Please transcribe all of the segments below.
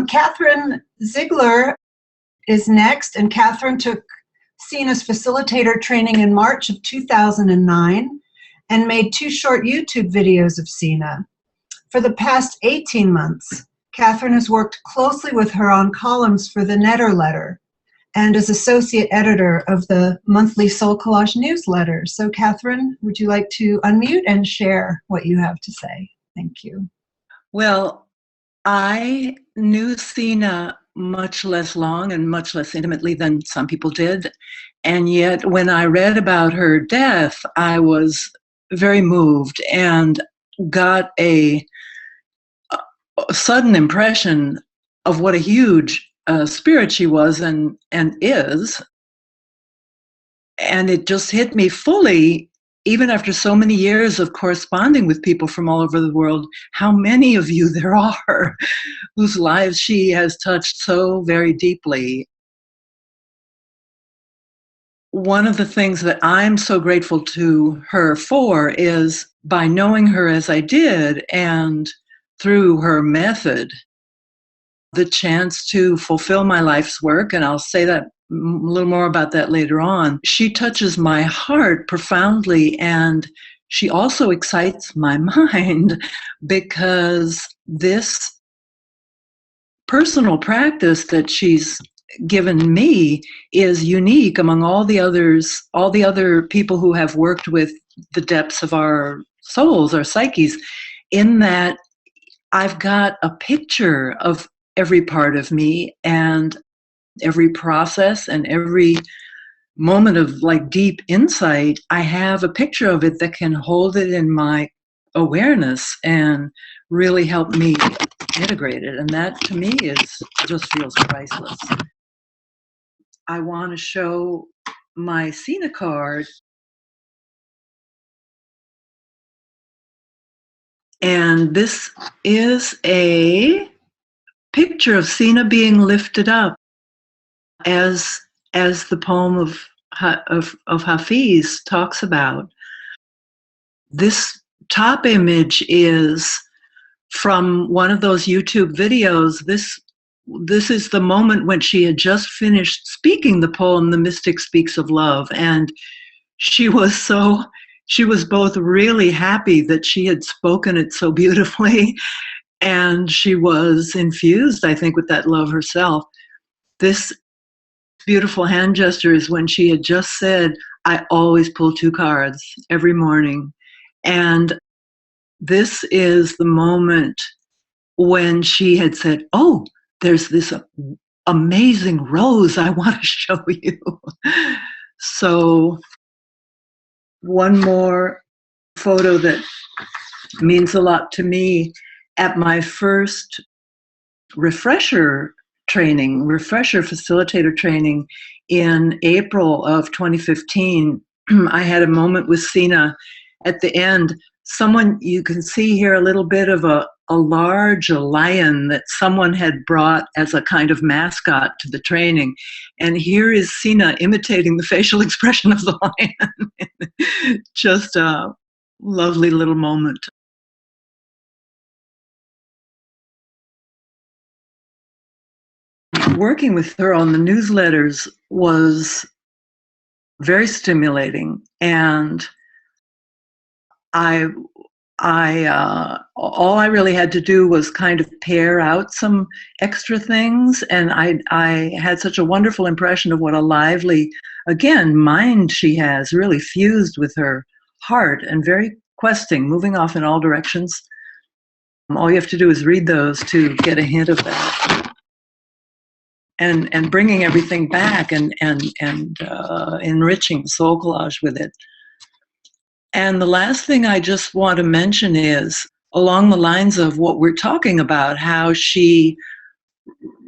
Catherine Ziegler is next, and Catherine took Seena's facilitator training in March of 2009 and made 2 short YouTube videos of Seena. For the past 18 months, Catherine has worked closely with her on columns for the Netter Letter and as associate editor of the monthly SoulCollage newsletter. So Catherine, would you like to unmute and share what you have to say? Thank you. Well, I knew Seena much less long and much less intimately than some people did. And yet when I read about her death, I was very moved and got a sudden impression of what a huge spirit she was and is. And it just hit me fully, even after so many years of corresponding with people from all over the world, how many of you there are whose lives she has touched so very deeply. One of the things that I'm so grateful to her for is, by knowing her as I did and through her method, the chance to fulfill my life's work, and I'll say that a little more about that later on. She touches my heart profoundly, and she also excites my mind, because this personal practice that she's given me is unique among all the other people who have worked with the depths of our souls, our psyches, in that I've got a picture of every part of me and every process and every moment of like deep insight. I have a picture of it that can hold it in my awareness and really help me integrate it. And that to me just feels priceless. I want to show my Seena card. And this is a picture of Seena being lifted up as the poem of Hafiz talks about. This top image is from one of those YouTube videos. This is the moment when she had just finished speaking the poem, The Mystic Speaks of Love. And she was both really happy that she had spoken it so beautifully, and she was infused, I think, with that love herself. This beautiful hand gesture is when she had just said, I always pull 2 cards every morning. And this is the moment when she had said, oh, there's this amazing rose I want to show you. So one more photo that means a lot to me. At my first refresher facilitator training in April of 2015, I had a moment with Seena at the end. You can see here a little bit of a large lion that someone had brought as a kind of mascot to the training. And here is Seena imitating the facial expression of the lion. Just a lovely little moment. Working with her on the newsletters was very stimulating, and all I really had to do was kind of pare out some extra things, and I had such a wonderful impression of what a lively, again, mind she has, really fused with her heart and very questing, moving off in all directions. All you have to do is read those to get a hint of that. And bringing everything back and enriching SoulCollage with it. And the last thing I just want to mention is, along the lines of what we're talking about, how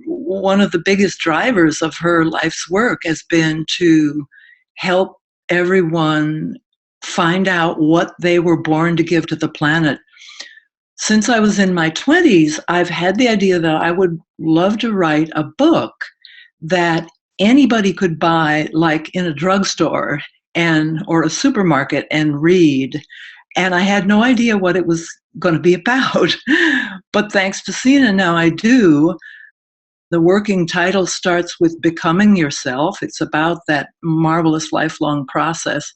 one of the biggest drivers of her life's work has been to help everyone find out what they were born to give to the planet. Since I was in my 20s, I've had the idea that I would love to write a book that anybody could buy, like in a drugstore or a supermarket, and read. And I had no idea what it was going to be about. But thanks to Seena, now I do. the working title starts with becoming yourself. It's about that marvelous lifelong process.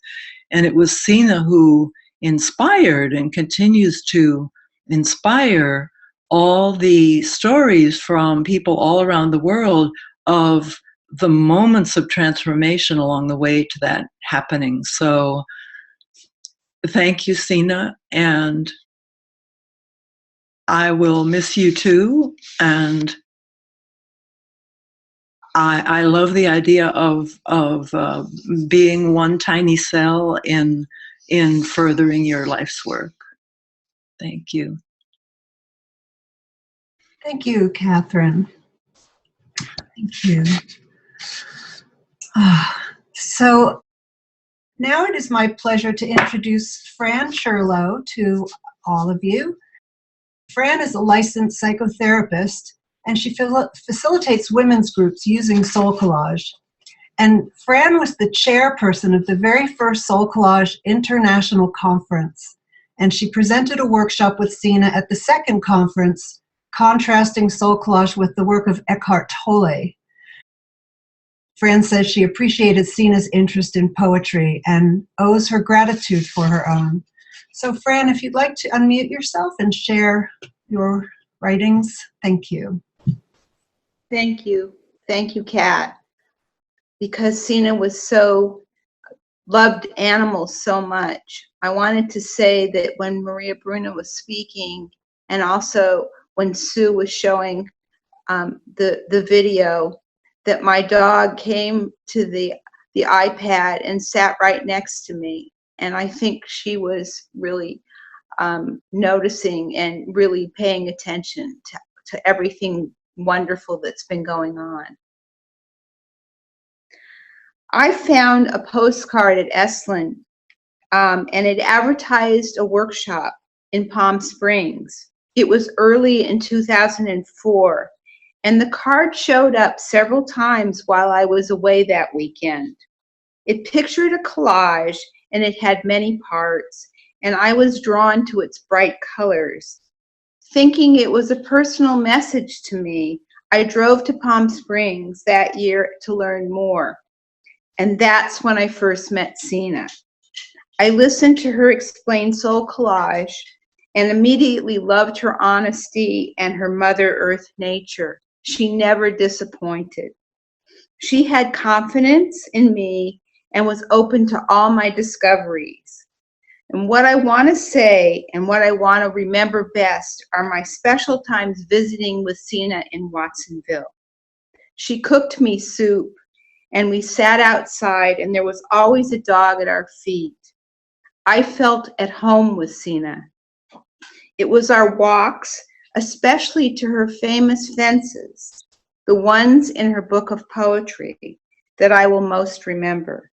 And it was Seena who inspired and continues to inspire all the stories from people all around the world of the moments of transformation along the way to that happening. So thank you, Seena, and I will miss you too. And I love the idea of being one tiny cell in furthering your life's work. Thank you. Thank you, Catherine. Thank you. So now it is my pleasure to introduce Fran Sherlow to all of you. Fran is a licensed psychotherapist, and she facilitates women's groups using SoulCollage. And Fran was the chairperson of the very first SoulCollage International Conference, and she presented a workshop with Seena at the second conference, contrasting SoulCollage with the work of Eckhart Tolle. Fran says she appreciated Seena's interest in poetry and owes her gratitude for her own. So Fran, if you'd like to unmute yourself and share your writings, thank you. Thank you. Thank you, Kat. Because Seena loved animals so much, I wanted to say that when Maria Bruna was speaking, and also when Sue was showing the video, that my dog came to the iPad and sat right next to me. And I think she was really noticing and really paying attention to everything wonderful that's been going on. I found a postcard at Esalen, and it advertised a workshop in Palm Springs. It was early in 2004, and the card showed up several times while I was away that weekend. It pictured a collage, and it had many parts, and I was drawn to its bright colors. Thinking it was a personal message to me, I drove to Palm Springs that year to learn more. And that's when I first met Seena. I listened to her explain SoulCollage and immediately loved her honesty and her Mother Earth nature. She never disappointed. She had confidence in me and was open to all my discoveries. And what I want to say and what I want to remember best are my special times visiting with Seena in Watsonville. She cooked me soup, and we sat outside, and there was always a dog at our feet. I felt at home with Seena. It was our walks, especially to her famous fences, the ones in her book of poetry, that I will most remember.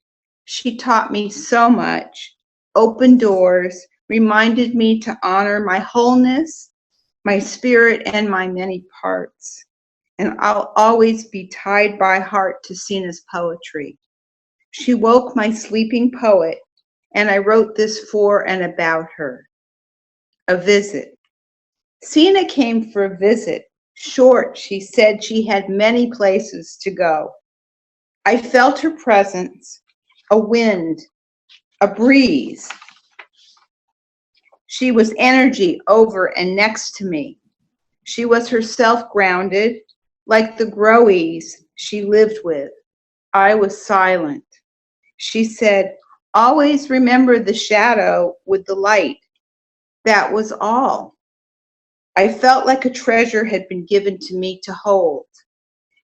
She taught me so much, opened doors, reminded me to honor my wholeness, my spirit, and my many parts. And I'll always be tied by heart to Seena's poetry. She woke my sleeping poet, and I wrote this for and about her. A visit. Seena came for a visit. Short, she said she had many places to go. I felt her presence, a wind, a breeze. She was energy over and next to me. She was herself grounded, like the growies she lived with. I was silent. She said, always remember the shadow with the light. That was all. I felt like a treasure had been given to me to hold.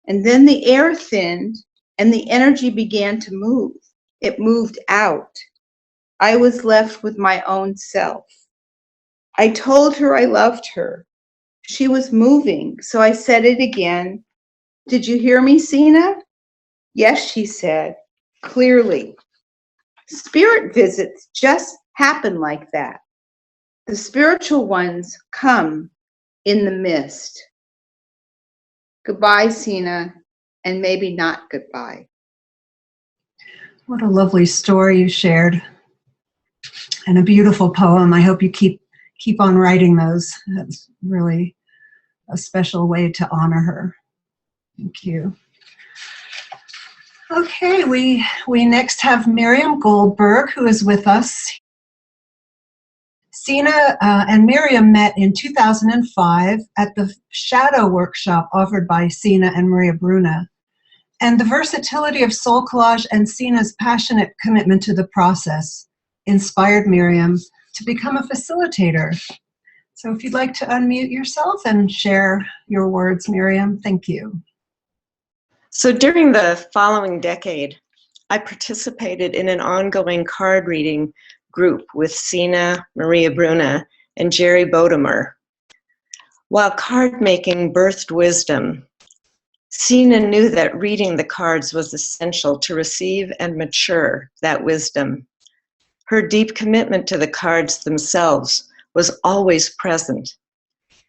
And then the air thinned and the energy began to move. It moved out. I was left with my own self. I told her I loved her. She was moving, so I said it again. Did you hear me, Seena? Yes, she said, clearly. Spirit visits just happen like that. The spiritual ones come in the mist. Goodbye, Seena, and maybe not goodbye. What a lovely story you shared, and a beautiful poem. I hope you keep on writing those. That's really a special way to honor her. Thank you. Okay, we next have Miriam Goldberg, who is with us. Seena and Miriam met in 2005 at the Shadow Workshop offered by Seena and Maria Bruna. And the versatility of SoulCollage and Seena's passionate commitment to the process inspired Miriam to become a facilitator. So if you'd like to unmute yourself and share your words, Miriam, thank you. So during the following decade, I participated in an ongoing card reading group with Seena, Maria Bruna, and Jerry Bodemer. While card making birthed wisdom, Seena knew that reading the cards was essential to receive and mature that wisdom. Her deep commitment to the cards themselves was always present.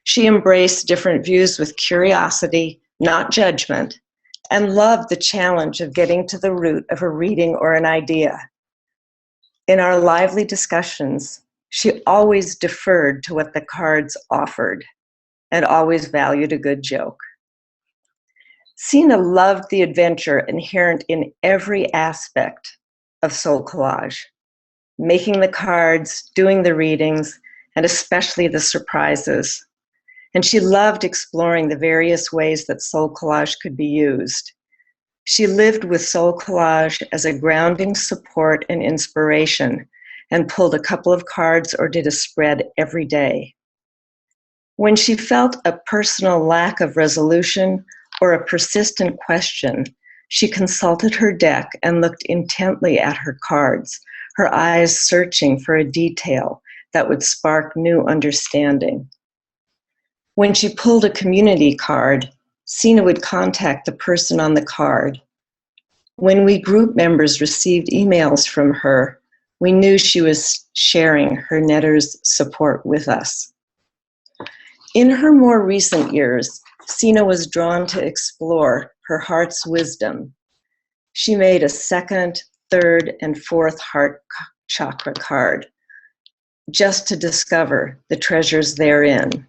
She embraced different views with curiosity, not judgment, and loved the challenge of getting to the root of a reading or an idea. In our lively discussions, she always deferred to what the cards offered and always valued a good joke. Seena loved the adventure inherent in every aspect of SoulCollage, making the cards, doing the readings, and especially the surprises. And she loved exploring the various ways that SoulCollage could be used. She lived with SoulCollage as a grounding support and inspiration, and pulled a couple of cards or did a spread every day. When she felt a personal lack of resolution or a persistent question, she consulted her deck and looked intently at her cards, her eyes searching for a detail that would spark new understanding. When she pulled a community card, Seena would contact the person on the card. When we group members received emails from her, we knew she was sharing her netter's support with us. In her more recent years, Seena was drawn to explore her heart's wisdom. She made a second, third, and fourth heart chakra card just to discover the treasures therein.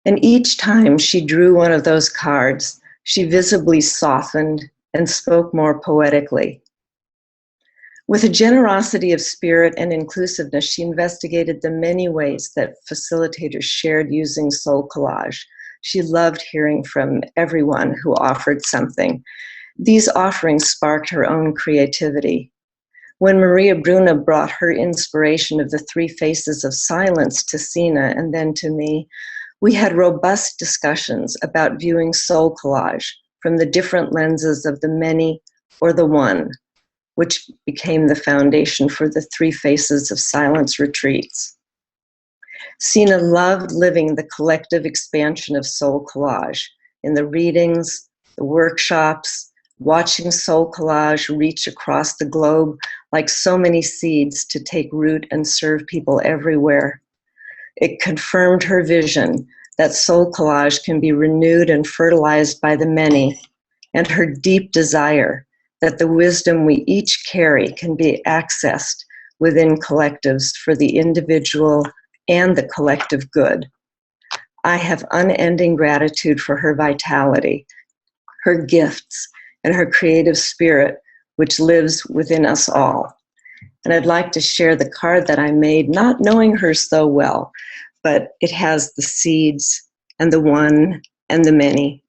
And each time she drew one of those cards, she visibly softened and spoke more poetically. With a generosity of spirit and inclusiveness, she investigated the many ways that facilitators shared using SoulCollage. She loved hearing from everyone who offered something. These offerings sparked her own creativity. When Maria Bruna brought her inspiration of the 3 faces of silence to Seena and then to me, we had robust discussions about viewing SoulCollage from the different lenses of the many or the one, which became the foundation for the 3 Faces of Silence retreats. Seena loved living the collective expansion of SoulCollage in the readings, the workshops, watching SoulCollage reach across the globe like so many seeds to take root and serve people everywhere. It confirmed her vision that SoulCollage can be renewed and fertilized by the many, and her deep desire that the wisdom we each carry can be accessed within collectives for the individual and the collective good. I have unending gratitude for her vitality, her gifts, and her creative spirit, which lives within us all. And I'd like to share the card that I made, not knowing her so well, but it has the seeds and the one and the many.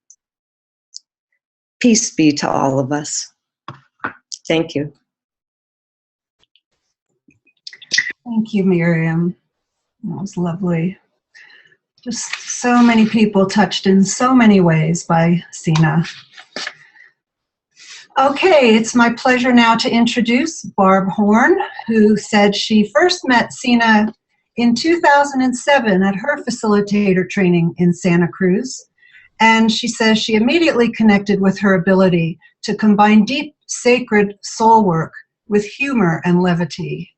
Peace be to all of us. Thank you. Thank you, Miriam. That was lovely. Just so many people touched in so many ways by Seena. Okay, it's my pleasure now to introduce Barb Horn, who said she first met Seena in 2007 at her facilitator training in Santa Cruz. And she says she immediately connected with her ability to combine deep, sacred soul work with humor and levity.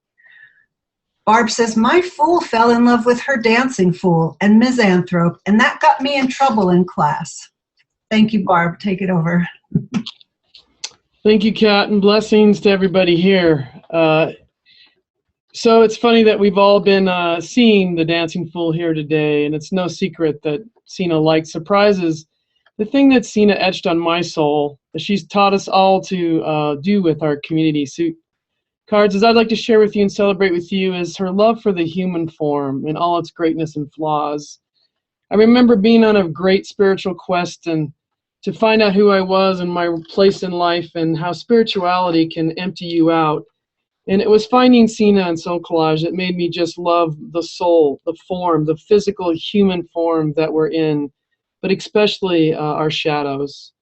Barb says, my fool fell in love with her dancing fool and misanthrope, and that got me in trouble in class. Thank you, Barb. Take it over. Thank you, Kat, and blessings to everybody here. So it's funny that we've all been seeing the dancing fool here today, and it's no secret that Seena likes surprises. the thing that Seena etched on my soul, that she's taught us all to do with our community suit cards, as I'd like to share with you and celebrate with you, is her love for the human form and all its greatness and flaws. I remember being on a great spiritual quest and to find out who I was and my place in life and how spirituality can empty you out. And it was finding Seena and SoulCollage that made me just love the soul, the form, the physical human form that we're in, but especially our shadows.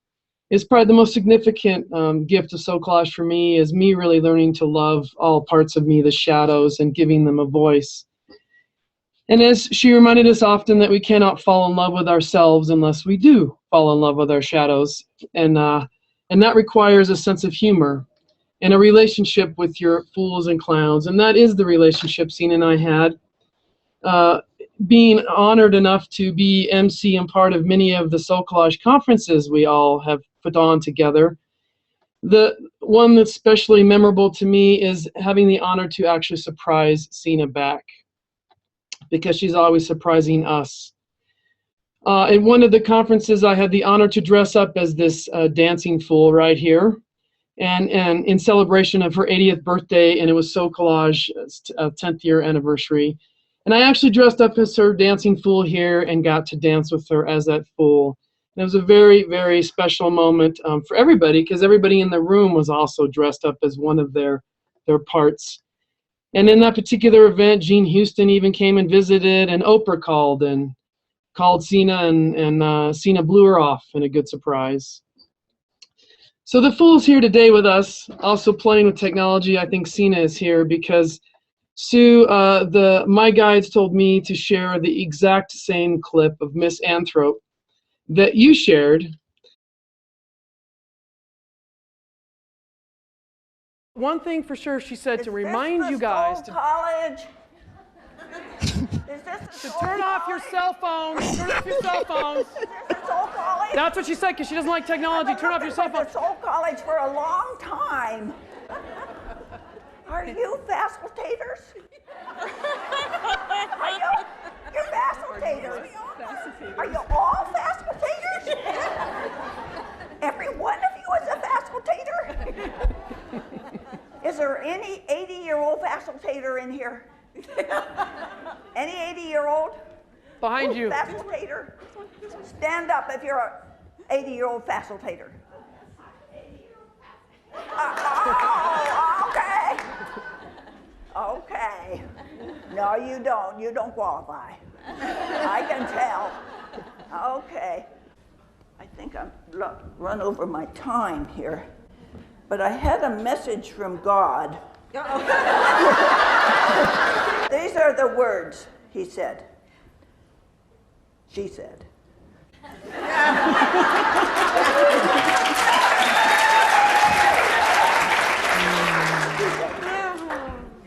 It's probably the most significant gift of SoulCollage for me, is me really learning to love all parts of me, the shadows, and giving them a voice. And as she reminded us often, that we cannot fall in love with ourselves unless we do fall in love with our shadows. And that requires a sense of humor and a relationship with your fools and clowns. And that is the relationship Seena and I had. Being honored enough to be MC and part of many of the SoulCollage conferences we all have put on together. The one that's especially memorable to me is having the honor to actually surprise Seena back, because she's always surprising us. At one of the conferences, I had the honor to dress up as this dancing fool right here, and in celebration of her 80th birthday, and it was SoulCollage's 10th year anniversary. And I actually dressed up as her dancing fool here and got to dance with her as that fool. And it was a very, very special moment for everybody, because everybody in the room was also dressed up as one of their parts. And in that particular event, Gene Houston even came and visited, and Oprah called Seena, and Seena blew her off in a good surprise. So the fool's here today with us, also playing with technology. I think Seena is here because Sue, my guides told me to share the exact same clip of Miss Anthrope that you shared. One thing for sure, she said, to remind you guys to turn off your cell phones. Turn off your cell phones. Is this SoulCollage? That's what she said, because she doesn't like technology. Turn off your cell phone. I've been looking for SoulCollage for a long time. Are you facilitators? Are you? You're facilitators. Are you all facilitators? Every one of you is a facilitator? Is there any 80-year-old facilitator in here? Any 80-year-old? Behind you. Facilitator? Stand up if you're an 80-year-old facilitator. Okay. Okay. No, you don't. You don't qualify. I can tell. Okay. I think I'm run over my time here. But I had a message from God. These are the words he said. She said.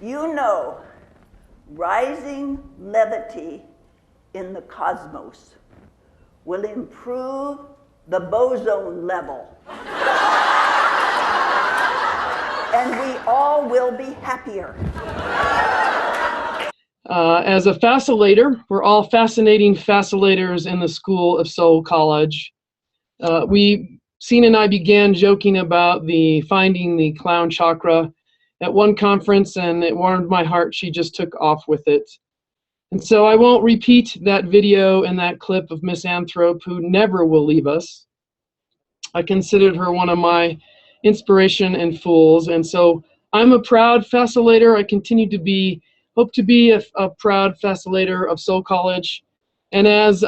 You know, rising levity in the cosmos will improve the boson level. And we all will be happier. As a facilitator, we're all fascinating facilitators in the School of SoulCollage. Seena and I began joking about finding the clown chakra at one conference, and it warmed my heart. She just took off with it. And so I won't repeat that video and that clip of Miss Anthrope, who never will leave us. I considered her one of my inspiration and fools, and so I'm a proud facilitator. I continue to hope to be a proud facilitator of SoulCollage. And as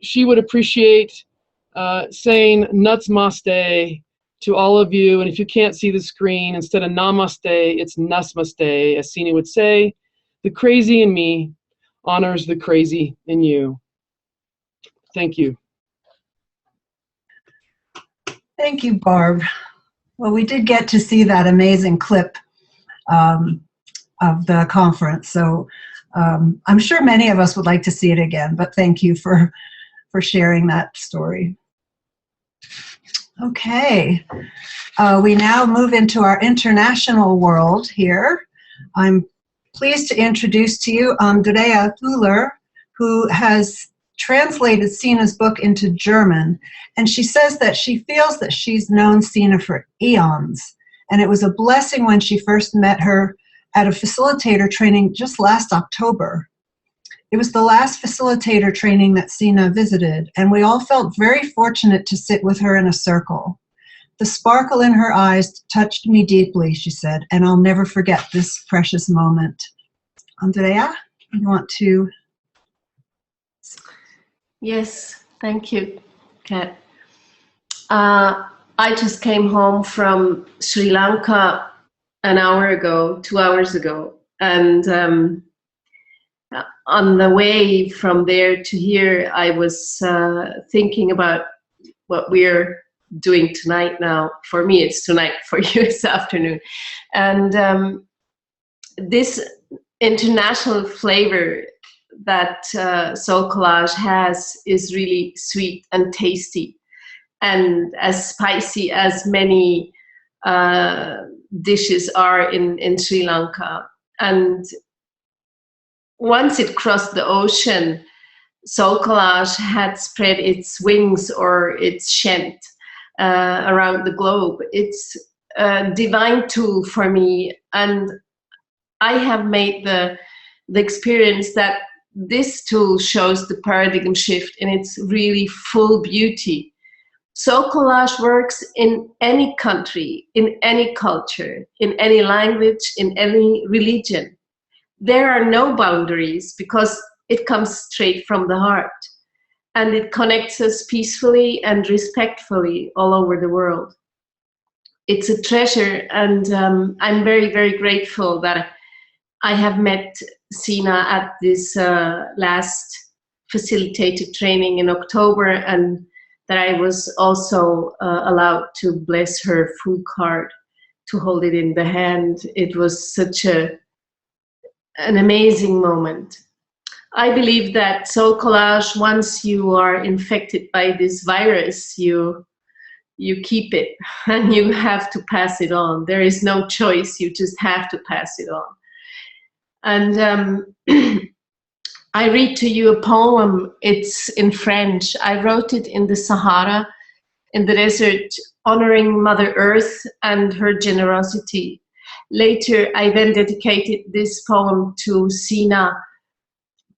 she would appreciate saying Nutsmaste to all of you, and if you can't see the screen, instead of Namaste, it's Nusmaste, as Seena would say. The crazy in me honors the crazy in you. Thank you. Thank you, Barb. Well, we did get to see that amazing clip of the conference, so I'm sure many of us would like to see it again, but thank you for sharing that story. Okay, we now move into our international world here. I'm pleased to introduce to you Andrea Fuller, who has translated Seena's book into German, and she says that she feels that she's known Seena for eons, and it was a blessing when she first met her at a facilitator training just last October. It was the last facilitator training that Seena visited, and we all felt very fortunate to sit with her in a circle. The sparkle in her eyes touched me deeply, she said, and I'll never forget this precious moment. Andrea, you want to? Yes, thank you, Kat. I just came home from Sri Lanka an hour ago, 2 hours ago, and on the way from there to here, I was thinking about what we're doing tonight now. For me, it's tonight. For you, it's afternoon. And this international flavor that SoulCollage has is really sweet and tasty, and as spicy as many dishes are in Sri Lanka. And once it crossed the ocean, SoulCollage had spread its wings or its scent around the globe. It's a divine tool for me, and I have made the experience that this tool shows the paradigm shift in its really full beauty. SoulCollage works in any country, in any culture, in any language, in any religion. There are no boundaries because it comes straight from the heart, and it connects us peacefully and respectfully all over the world. It's a treasure, and I'm very, very grateful that I have met Seena at this last facilitated training in October, and that I was also allowed to bless her food card, to hold it in the hand. It was such an amazing moment. I believe that SoulCollage, once you are infected by this virus, you keep it and you have to pass it on. There is no choice, you just have to pass it on. And I read to you a poem. It's in French. I wrote it in the Sahara, in the desert, honoring Mother Earth and her generosity. Later, I then dedicated this poem to Seena,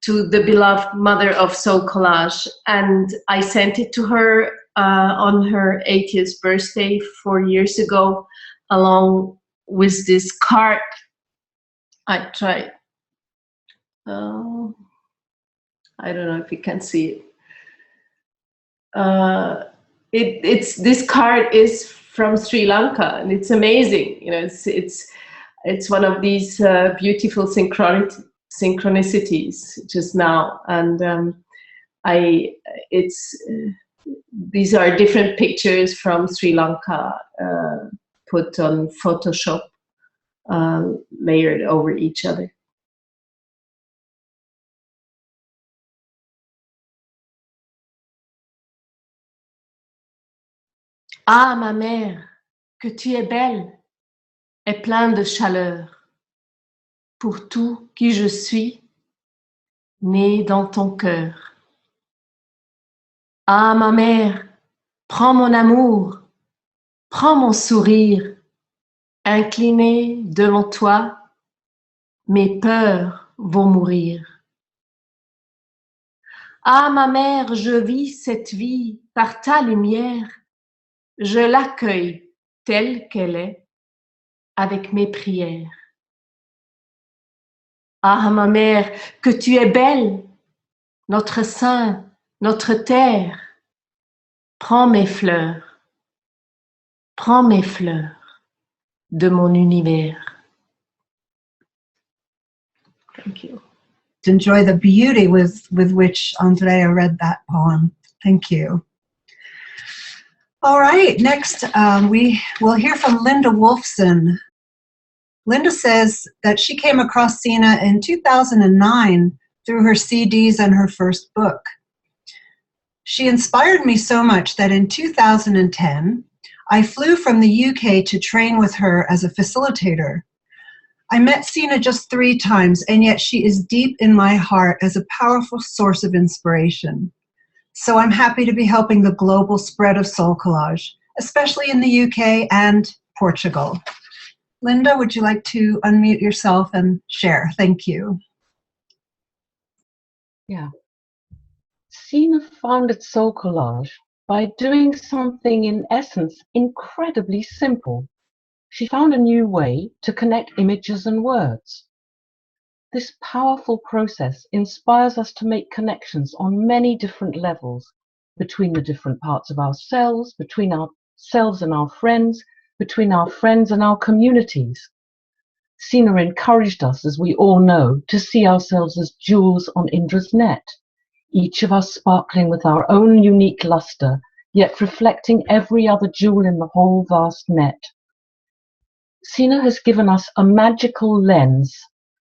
to the beloved mother of SoulCollage, and I sent it to her on her 80th birthday 4 years ago, along with this card. I tried. I don't know if you can see it. This card is from Sri Lanka, and it's amazing. You know, it's one of these beautiful synchronicities just now, and these are different pictures from Sri Lanka put on Photoshop, layered over each other. Ah, ma mère, que tu es belle et pleine de chaleur, pour tout qui je suis, né dans ton cœur. Ah, ma mère, prends mon amour, prends mon sourire, incliné devant toi, mes peurs vont mourir. Ah, ma mère, je vis cette vie par ta lumière, je l'accueille telle qu'elle est, avec mes prières. Ah, ma mère, que tu es belle, notre sein, notre terre. Prends mes fleurs de mon univers. Thank you. Enjoy the beauty with which Andrea read that poem. Thank you. All right, next we will hear from Linda Wolfson. Linda says that she came across Seena in 2009 through her CDs and her first book. She inspired me so much that in 2010, I flew from the UK to train with her as a facilitator. I met Seena just 3 times, and yet she is deep in my heart as a powerful source of inspiration. So I'm happy to be helping the global spread of Soul Collage, especially in the UK and Portugal. Linda, would you like to unmute yourself and share? Thank you. Yeah. Seena founded SoulCollage by doing something in essence incredibly simple. She found a new way to connect images and words. This powerful process inspires us to make connections on many different levels, between the different parts of ourselves, between ourselves and our friends, between our friends and our communities. Seena encouraged us, as we all know, to see ourselves as jewels on Indra's net, each of us sparkling with our own unique luster, yet reflecting every other jewel in the whole vast net. Seena has given us a magical lens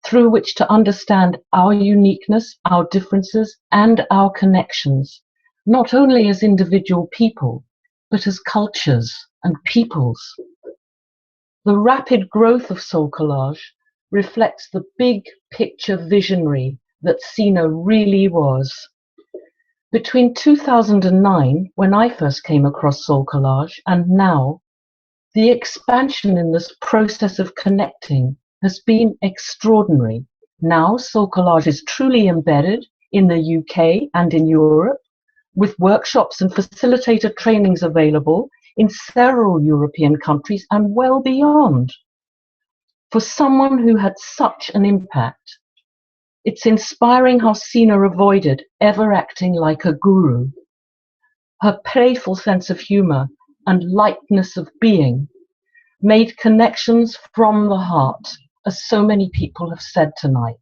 through which to understand our uniqueness, our differences, and our connections, not only as individual people, but as cultures and peoples. The rapid growth of SoulCollage reflects the big picture visionary that Seena really was. Between 2009, when I first came across SoulCollage, and now, the expansion in this process of connecting has been extraordinary. Now SoulCollage is truly embedded in the UK and in Europe, with workshops and facilitator trainings available in several European countries and well beyond. For someone who had such an impact, it's inspiring how Seena avoided ever acting like a guru. Her playful sense of humor and lightness of being made connections from the heart, as so many people have said tonight.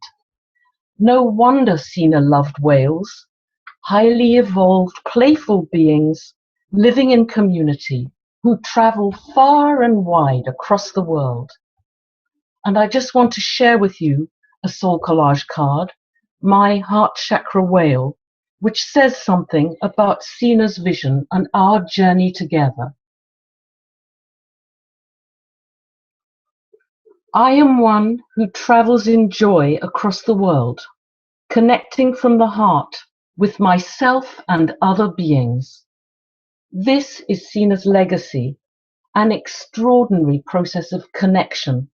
No wonder Seena loved whales, highly evolved, playful beings living in community who travel far and wide across the world. And I just want to share with you a SoulCollage card, my heart chakra whale, which says something about Seena's vision and our journey together. I am one who travels in joy across the world, connecting from the heart with myself and other beings. This is Seena's legacy, an extraordinary process of connection.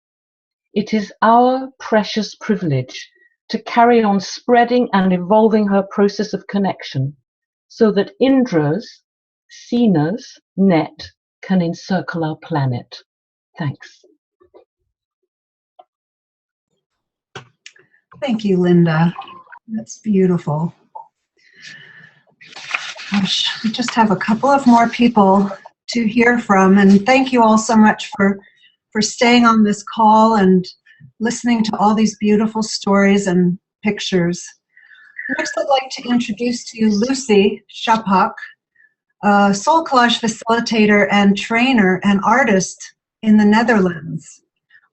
It is our precious privilege to carry on spreading and evolving her process of connection so that Indra's, Seena's net can encircle our planet. Thanks. Thank you, Linda. That's beautiful. Gosh, we just have a couple of more people to hear from, and thank you all so much for staying on this call and listening to all these beautiful stories and pictures. Next, I'd like to introduce to you Lucy Shapak, a SoulCollage facilitator and trainer and artist in the Netherlands.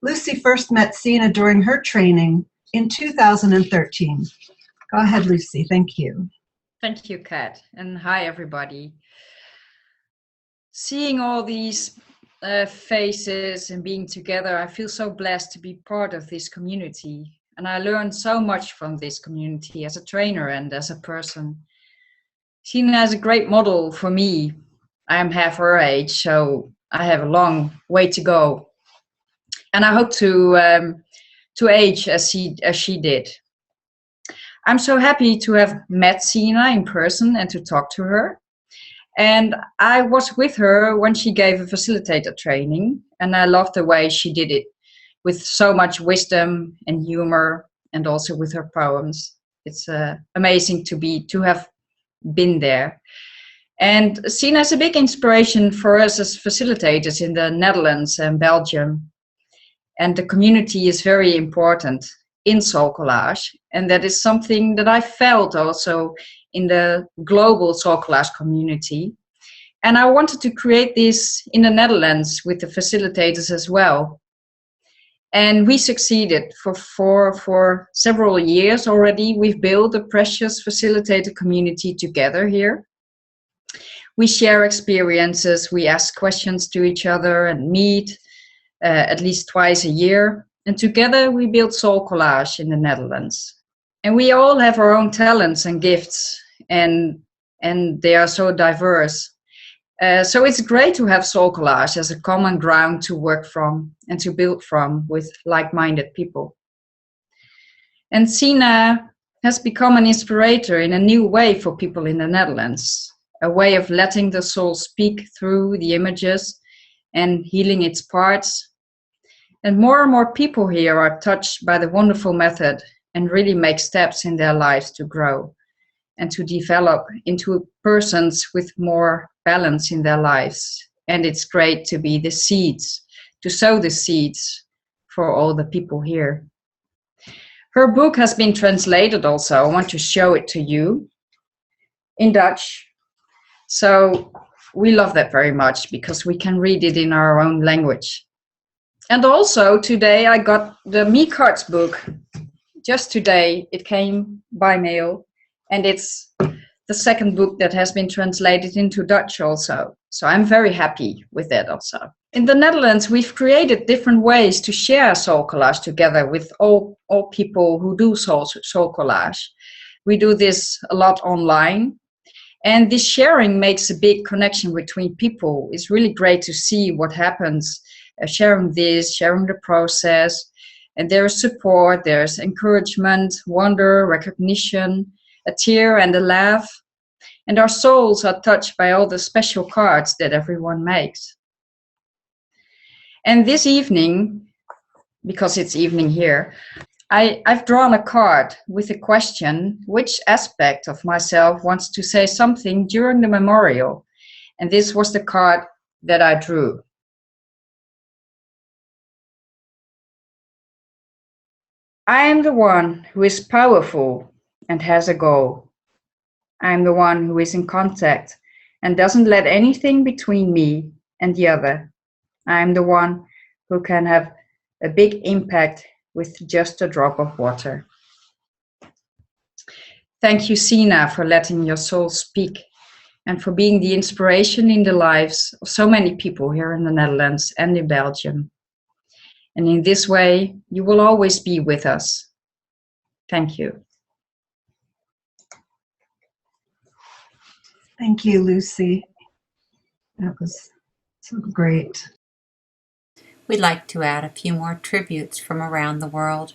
Lucy first met Seena during her training in 2013. Go ahead, Lucy. Thank you. Thank you, Kat, and hi, everybody. Seeing all these faces and being together, I feel so blessed to be part of this community. And I learned so much from this community as a trainer and as a person. Seena is a great model for me. I am half her age, so I have a long way to go. And I hope to age as she did. I'm so happy to have met Seena in person and to talk to her. And I was with her when she gave a facilitator training, and I loved the way she did it with so much wisdom and humor, and also with her poems. It's amazing to have been there. And Seena is a big inspiration for us as facilitators in the Netherlands and Belgium. And the community is very important in SoulCollage, and that is something that I felt also in the global SoulCollage community. And I wanted to create this in the Netherlands with the facilitators as well. And we succeeded for several years already. We've built a precious facilitator community together here. We share experiences, we ask questions to each other and meet at least twice a year. And together we built SoulCollage in the Netherlands. And we all have our own talents and gifts, and they are so diverse. So it's great to have SoulCollage as a common ground to work from and to build from with like-minded people. And Seena has become an inspirator in a new way for people in the Netherlands, a way of letting the soul speak through the images and healing its parts. And more people here are touched by the wonderful method and really make steps in their lives to grow and to develop into persons with more balance in their lives. And it's great to be the seeds, to sow the seeds for all the people here. Her book has been translated also. I want to show it to you in Dutch. So we love that very much because we can read it in our own language. And also today I got the Me Cards book. Just today it came by mail, and it's the second book that has been translated into Dutch also. So I'm very happy with that also. In the Netherlands, we've created different ways to share SoulCollage together with all people who do SoulCollage. We do this a lot online. And this sharing makes a big connection between people. It's really great to see what happens, sharing the process. And there's support, there's encouragement, wonder, recognition, a tear and a laugh. And our souls are touched by all the special cards that everyone makes. And this evening, because it's evening here, I've drawn a card with a question: which aspect of myself wants to say something during the memorial? And this was the card that I drew. I am the one who is powerful and has a goal. I am the one who is in contact and doesn't let anything between me and the other. I am the one who can have a big impact with just a drop of water. Thank you, Seena, for letting your soul speak and for being the inspiration in the lives of so many people here in the Netherlands and in Belgium. And in this way, you will always be with us. Thank you. Thank you, Lucy. That was so great. We'd like to add a few more tributes from around the world.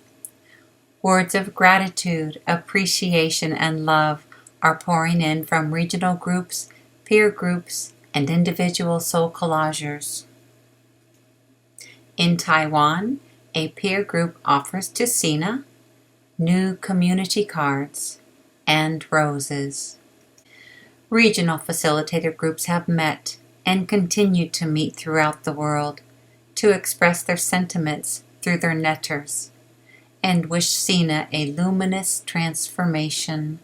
Words of gratitude, appreciation, and love are pouring in from regional groups, peer groups, and individual SoulCollagers. In Taiwan, a peer group offers to Seena new community cards and roses. Regional facilitator groups have met and continue to meet throughout the world to express their sentiments through their netters and wish Seena a luminous transformation.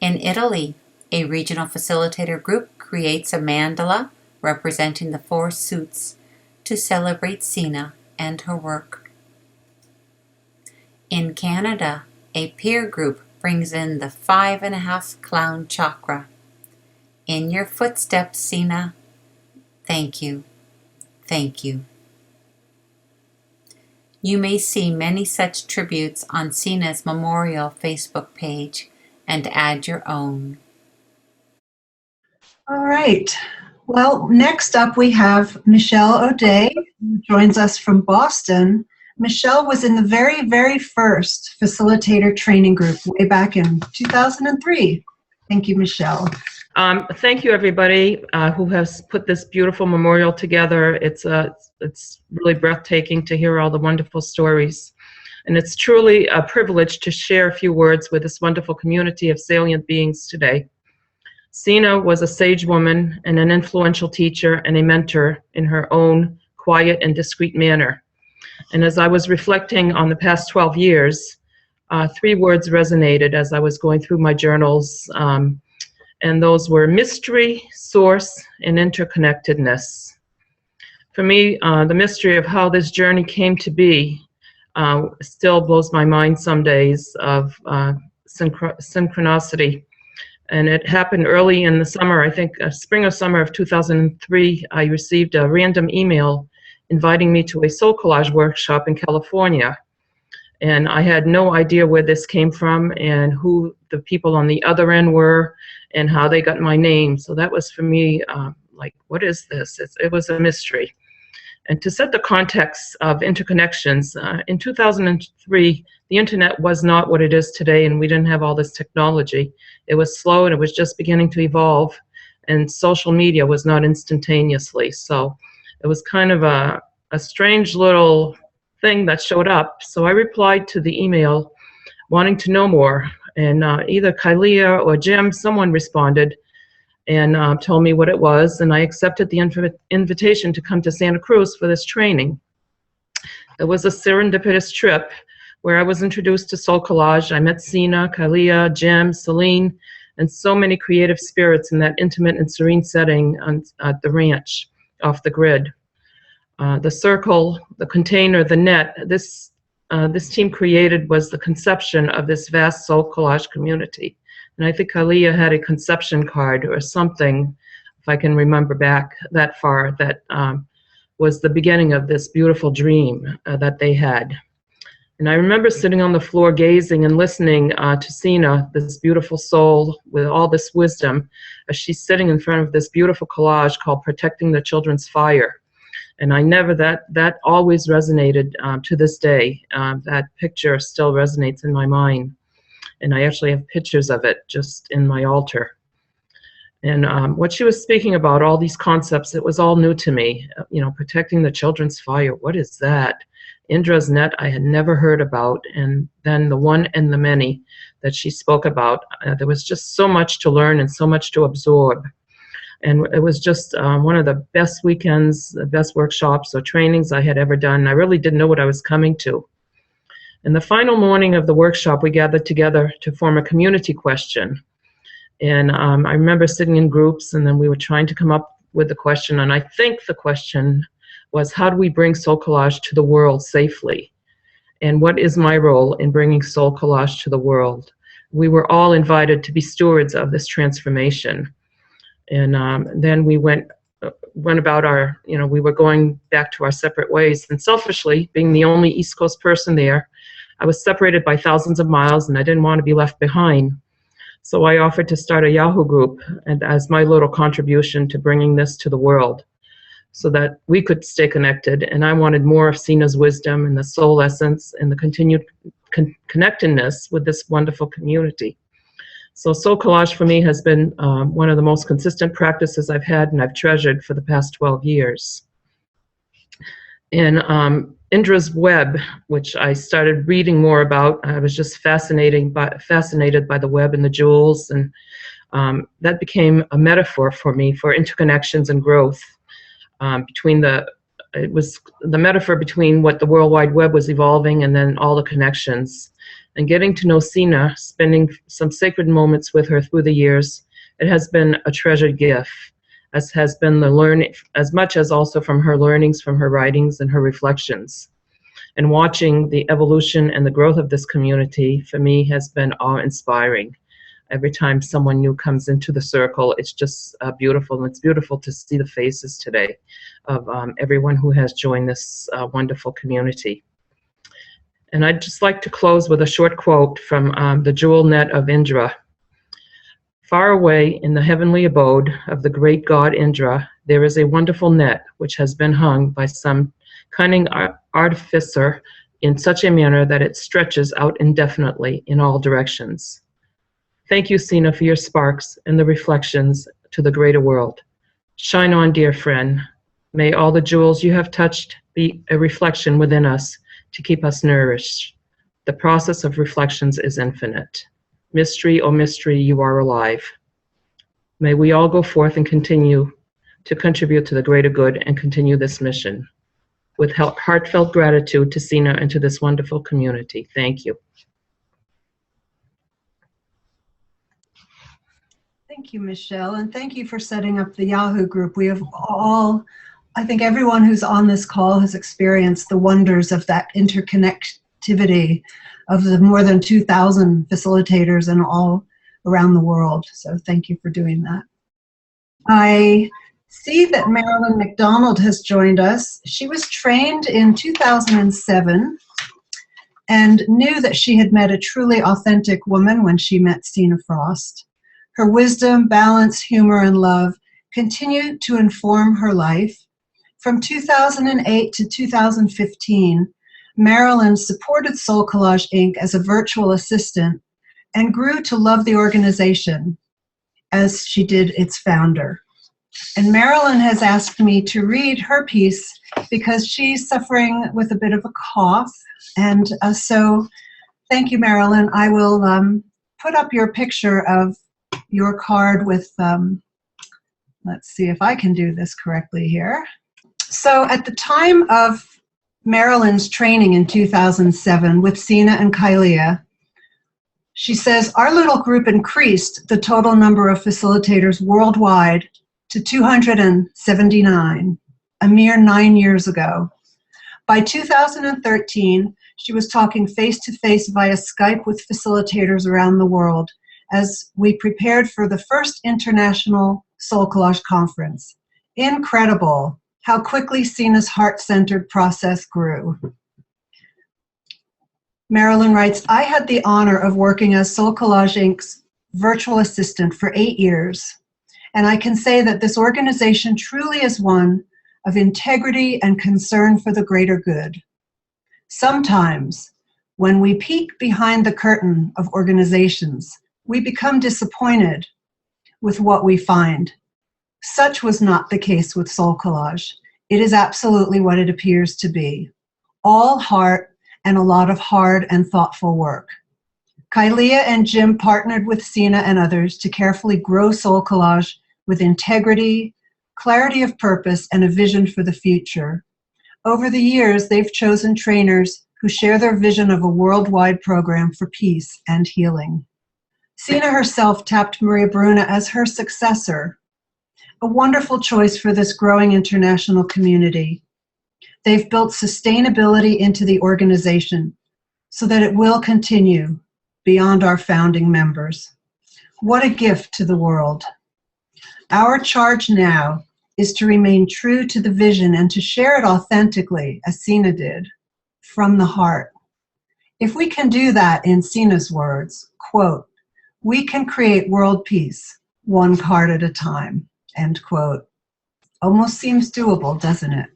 In Italy, a regional facilitator group creates a mandala representing the 4 suits to celebrate Seena and her work. In Canada, a peer group brings in the 5.5 clown chakra. In your footsteps, Seena. Thank you. Thank you. You may see many such tributes on Seena's Memorial Facebook page and add your own. All right. Well, next up we have Michelle O'Day, who joins us from Boston. Michelle was in the very, very first facilitator training group way back in 2003. Thank you, Michelle. Thank you, everybody who has put this beautiful memorial together. It's really breathtaking to hear all the wonderful stories. And it's truly a privilege to share a few words with this wonderful community of salient beings today. Seena was a sage woman and an influential teacher and a mentor in her own quiet and discreet manner. And as I was reflecting on the past 12 years, 3 words resonated as I was going through my journals. And those were mystery, source, and interconnectedness. For me, the mystery of how this journey came to be still blows my mind some days of synchronicity. And it happened early in the summer, I think spring or summer of 2003, I received a random email inviting me to a SoulCollage workshop in California. And I had no idea where this came from and who the people on the other end were and how they got my name. So that was for me, like, what is this? It was a mystery. And to set the context of interconnections, in 2003, the internet was not what it is today, and we didn't have all this technology. It was slow and it was just beginning to evolve, and social media was not instantaneously. So it was kind of a strange little thing that showed up. So I replied to the email wanting to know more, and either Kylea or Jim, someone responded and told me what it was, and I accepted the invitation to come to Santa Cruz for this training. It was a serendipitous trip where I was introduced to SoulCollage. I met Seena, Kylea, Jim, Celine, and so many creative spirits in that intimate and serene setting at the ranch off the grid. The circle, the container, the net, this team created was the conception of this vast SoulCollage community. And I think Kylea had a conception card or something, if I can remember back that far, that was the beginning of this beautiful dream that they had. And I remember sitting on the floor gazing and listening to Seena, this beautiful soul with all this wisdom, as she's sitting in front of this beautiful collage called Protecting the Children's Fire. And I never, that always resonated to this day. That picture still resonates in my mind. And I actually have pictures of it just in my altar. And what she was speaking about, all these concepts, it was all new to me. You know, protecting the children's fire, what is that? Indra's net, I had never heard about. And then the one and the many that she spoke about, there was just so much to learn and so much to absorb. And it was just one of the best weekends, the best workshops or trainings I had ever done. I really didn't know what I was coming to. And the final morning of the workshop, we gathered together to form a community question. And I remember sitting in groups, and then we were trying to come up with the question. And I think the question was, how do we bring SoulCollage to the world safely? And what is my role in bringing SoulCollage to the world? We were all invited to be stewards of this transformation. And then we went about our, we were going back to our separate ways. And selfishly, being the only East Coast person there, I was separated by thousands of miles, and I didn't want to be left behind. So I offered to start a Yahoo group and as my little contribution to bringing this to the world so that we could stay connected. And I wanted more of Seena's wisdom and the soul essence and the continued connectedness with this wonderful community. So SoulCollage for me has been one of the most consistent practices I've had and I've treasured for the past 12 years. And Indra's web, which I started reading more about, I was just fascinated by the web and the jewels, and that became a metaphor for me for interconnections and growth. It was the metaphor between what the World Wide Web was evolving and then all the connections. And getting to know Seena, spending some sacred moments with her through the years, it has been a treasured gift, as has been the learning, as much as also from her learnings, from her writings and her reflections. And watching the evolution and the growth of this community, for me, has been awe-inspiring. Every time someone new comes into the circle, it's just beautiful. And it's beautiful to see the faces today of everyone who has joined this wonderful community. And I'd just like to close with a short quote from the Jewel Net of Indra. Far away in the heavenly abode of the great god Indra, there is a wonderful net which has been hung by some cunning artificer in such a manner that it stretches out indefinitely in all directions. Thank you, Seena, for your sparks and the reflections to the greater world. Shine on, dear friend. May all the jewels you have touched be a reflection within us to keep us nourished. The process of reflections is infinite. Mystery, oh mystery, you are alive. May we all go forth and continue to contribute to the greater good and continue this mission. With heartfelt gratitude to Seena and to this wonderful community. Thank you. Thank you, Michelle, and thank you for setting up the Yahoo group. We have all, I think everyone who's on this call has experienced the wonders of that interconnectivity of the more than 2,000 facilitators and all around the world. So thank you for doing that. I See that Marilyn McDonald has joined us. She was trained in 2007 and knew that she had met a truly authentic woman when she met Seena Frost. Her wisdom, balance, humor, and love continue to inform her life. From 2008 to 2015, Marilyn supported SoulCollage Inc. as a virtual assistant and grew to love the organization as she did its founder. And Marilyn has asked me to read her piece because she's suffering with a bit of a cough. And so thank you, Marilyn. I will put up your picture of your card with, let's see if I can do this correctly here. So at the time of Marilyn's training in 2007 with Seena and Kailea, she says, our little group increased the total number of facilitators worldwide to 279, a mere 9 years ago. By 2013, she was talking face-to-face via Skype with facilitators around the world as we prepared for the first International SoulCollage Conference. Incredible how quickly Seena's heart-centered process grew. Marilyn writes, I had the honor of working as SoulCollage Inc.'s virtual assistant for 8 years, and I can say that this organization truly is one of integrity and concern for the greater good. Sometimes, when we peek behind the curtain of organizations, we become disappointed with what we find. Such was not the case with SoulCollage. It is absolutely what it appears to be. All heart and a lot of hard and thoughtful work. Kailea and Jim partnered with Seena and others to carefully grow SoulCollage with integrity, clarity of purpose, and a vision for the future. Over the years, they've chosen trainers who share their vision of a worldwide program for peace and healing. Seena herself tapped Maria Bruna as her successor, a wonderful choice for this growing international community. They've built sustainability into the organization so that it will continue beyond our founding members. What a gift to the world. Our charge now is to remain true to the vision and to share it authentically, as Seena did, from the heart. If we can do that, in Seena's words, quote, we can create world peace, one card at a time, end quote. Almost seems doable, doesn't it?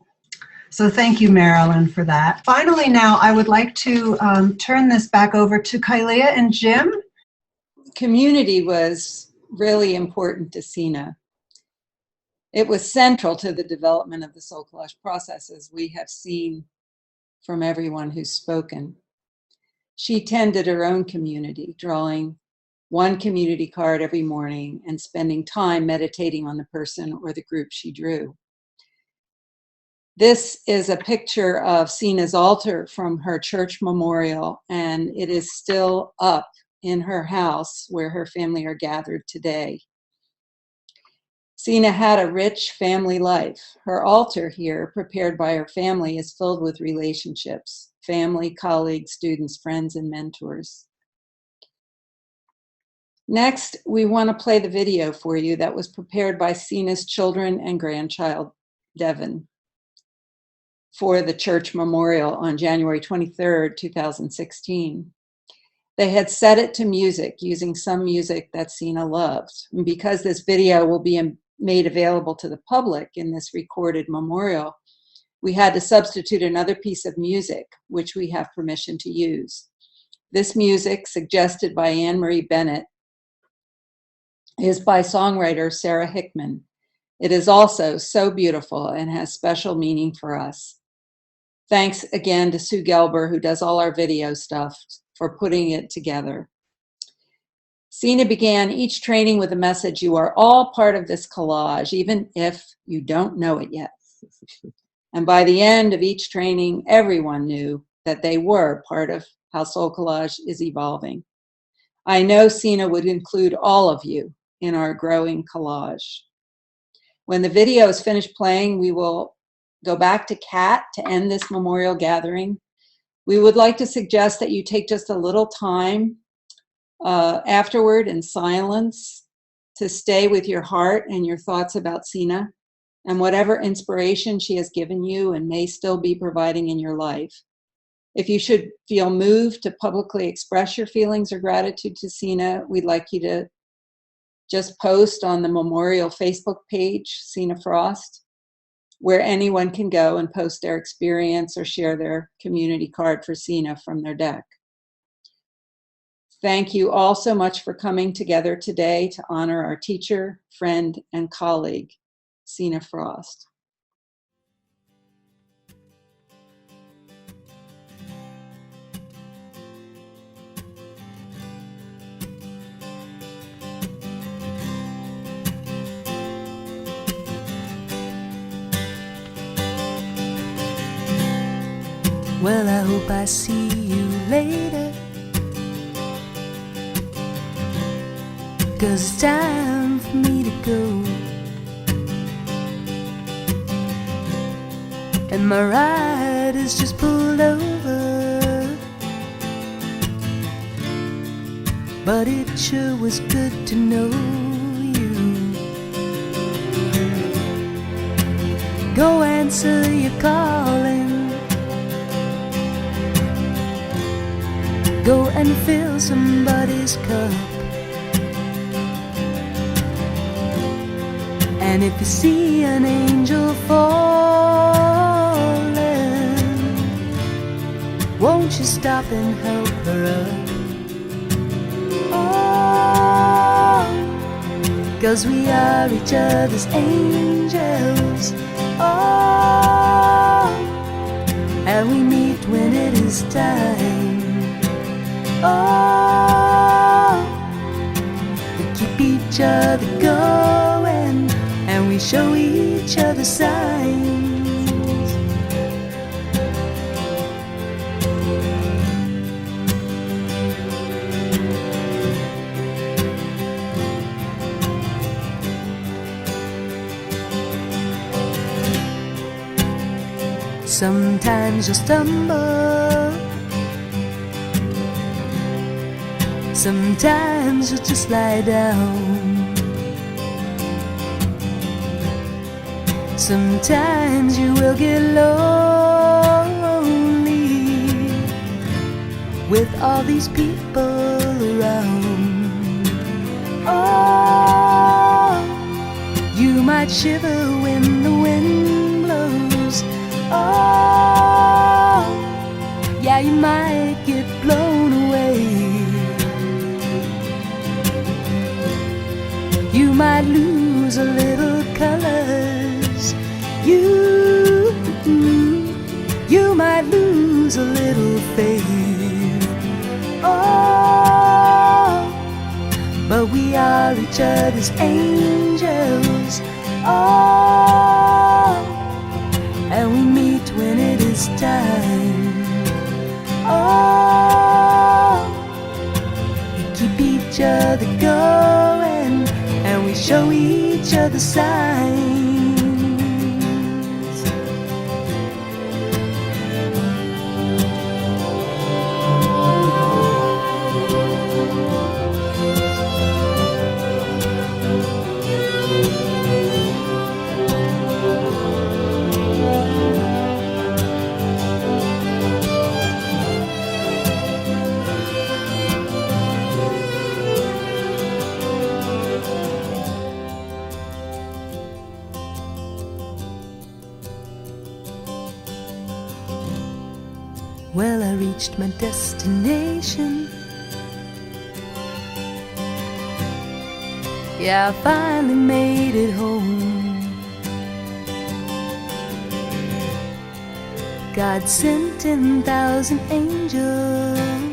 So thank you, Marilyn, for that. Finally, now I would like to turn this back over to Kailea and Jim. Community was really important to Seena. It was central to the development of the SoulCollage process, as we have seen from everyone who's spoken. She tended her own community, drawing one community card every morning and spending time meditating on the person or the group she drew. This is a picture of Seena's altar from her church memorial, and it is still up in her house where her family are gathered today. Seena had a rich family life. Her altar here, prepared by her family, is filled with relationships, family, colleagues, students, friends, and mentors. Next, we want to play the video for you that was prepared by Seena's children and grandchild, Devin, for the church memorial on January 23rd, 2016. They had set it to music, using some music that Seena loved. And because this video will be made available to the public in this recorded memorial, we had to substitute another piece of music, which we have permission to use. This music, suggested by Anne Marie Bennett, is by songwriter Sarah Hickman. It is also so beautiful and has special meaning for us. Thanks again to Sue Gelber, who does all our video stuff, for putting it together. Seena began each training with a message: you are all part of this collage, even if you don't know it yet. And by the end of each training, everyone knew that they were part of how SoulCollage is evolving. I know Seena would include all of you in our growing collage. When the video is finished playing, we will go back to Kat to end this memorial gathering. We would like to suggest that you take just a little time afterward in silence to stay with your heart and your thoughts about Seena. and whatever inspiration she has given you and may still be providing in your life. If you should feel moved to publicly express your feelings or gratitude to Seena, we'd like you to just post on the Memorial Facebook page, Seena Frost, where anyone can go and post their experience or share their community card for Seena from their deck. Thank you all so much for coming together today to honor our teacher, friend, and colleague, Seena Frost. Well, I hope I see you later, 'cause it's time for me to go, and my ride has just pulled over. But it sure was good to know you. Go answer your calling, go and fill somebody's cup. And if you see an angel falling, won't you stop and help her up? Oh, 'cause we are each other's angels. Oh, and we meet when it is time. Oh, we keep each other going, and we show each other signs. Sometimes you'll stumble, sometimes you'll just lie down, sometimes you will get lonely with all these people around. Oh, you might shiver when the wind blows. Oh, yeah, you might get blown away. You might lose a little colors. You might lose a little faith. Oh, but we are each other's angels. Oh, and we meet when it is time. Oh, we keep each other going, and we show each other signs. Well, I reached my destination. Yeah, I finally made it home. God sent 10,000 angels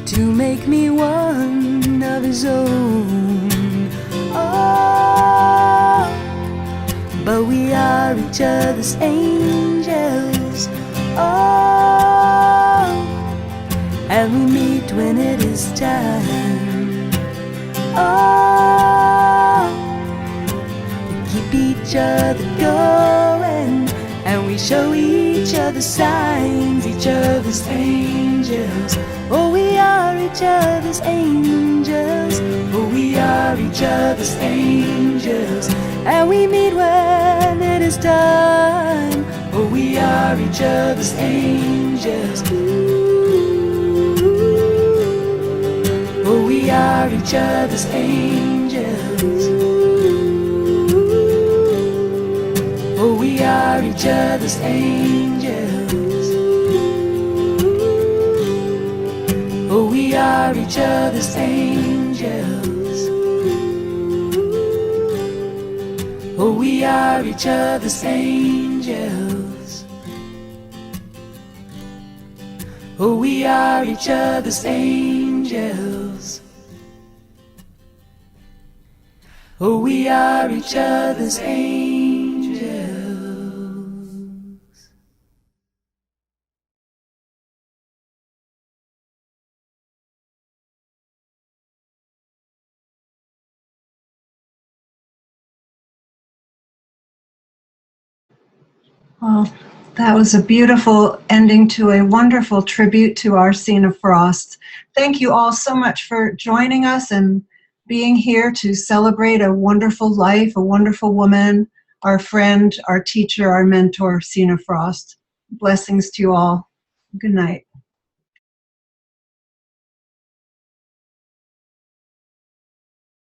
to make me one of His own. Oh, but we are each other's angels. Oh, and we meet when it is time. Oh, we keep each other going, and we show each other signs, each other's angels. Oh, we are each other's angels. Oh, we are each other's angels. angels, and we meet when it is time. Oh, we are each other's angels. Oh, we are each other's angels. Oh, we are each other's angels. Oh, we are each other's angels. Oh, we are each other's angels. Oh, we are each other's angels. Oh, we are each other's angels. Well, that was a beautiful ending to a wonderful tribute to our Seena Frost. Thank you all so much for joining us and being here to celebrate a wonderful life, a wonderful woman, our friend, our teacher, our mentor, Seena Frost. Blessings to you all. Good night.